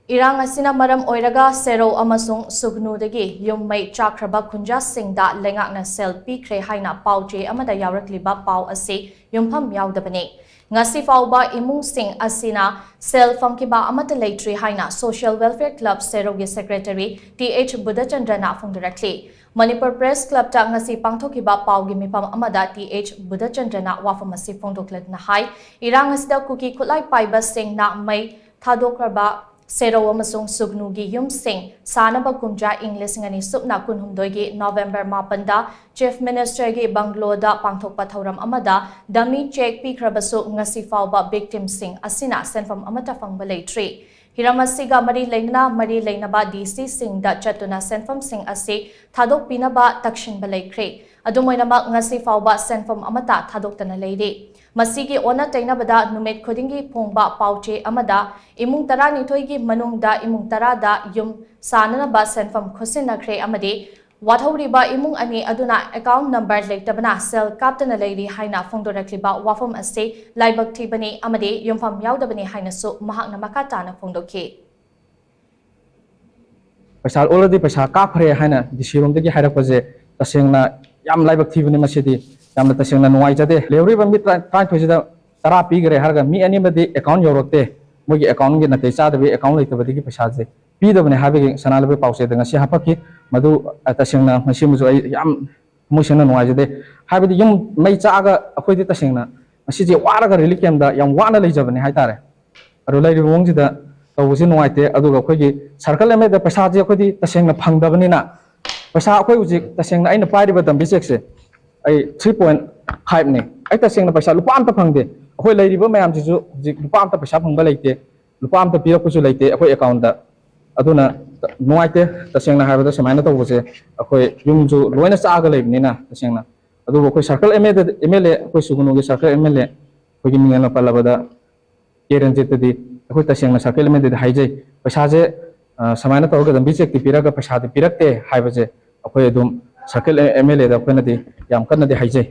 Irang asina maram oiraga Serou amasung Sugnu dagi yummai chakhraba khunja singda Leingak na Shel Pikhre Haina Pao Amada Yaorakliba Pao Asi Yumpham Yaodabani. Ngasi phaoba imung sing asina Shel phangkhiba amatta leitri Haina Social Welfare Club Serou Secretary Th Budhachandra na phongdorakli. Manipur Press Club ta ngasi phangkhiba Pao gi mifam Amada Th Budhachandra na wafam asi phongdorakli na hai Irang asida kuki khulai paiba sing na mai khunja Serou amasung Sugnu gi yum sing sanaba kumja English ngani supna kunhumdoi gi November mapanda Chief Minister gi Bangloda pangthokpa thauram amada dummy check pikhrabasu ngasi phaoba victim sing asina senfam amatta phangba leitri hiramasiga mari leinaba DC sing da chatuna senfam sing asi thadok pinaba takshin balaikre adumoinama ngasi phaoba senfam amatta thadoktana leiri Masigi ona tainabada numit khudingi phongba pauche amada imung tara nithoigi manungda imung tara da yum sananaba senfam khosinakre amadi wathoriba imung ani aduna account number leitabana sel kaptana leiri haina phongdorakli ba wafam ase laibak thibani amadi yumpham yaodabani haina su mahakna makatana phongdokhi Pasal already pasal Pikhre Haina disirum dagi harak paje tasengna yam laibak thibani masidi yamna tasengna nuai jade leuri ba mit try thojida tara pigre harga mi ani madi account yorokte mogi account gi nate cha dabi account leitabadi gi paisa je pi dabane habe sanalabe pause danga si hapaki madu tasengna masimu jo yam musena nuai jade habidi yum mai cha ga akhoi tasengna masiji waraga relic camda yam wana leijabani haitare aru leiri wongjida tawusi nuai te aduga khoi circle ame da paisa je khoi tasengna phangdabani na paisa khoi uji tasengna aina pairiba dambi chekse ai 3.5 ne ai tasengna paisa lupa amta phangde akhoi leiriba mayam jisu lupa amta paisa phangba leite lupa amta pira kusu leite akhoi account da aduna nuaite tasengna haibada semaina tawuse akhoi yumju loina chaga leibni na tasengna adu akhoi circle MLA akhoi Sugnu ge circle MLA akhoi gi mingana palabada kerenjit di akhoi tasengna circle MLA haijai paisa je semaina tawga dambi chek ti pira ga paisa di pirakte haibaje akhoi adum Circle MLA da akhoi na di yam kan na di haijai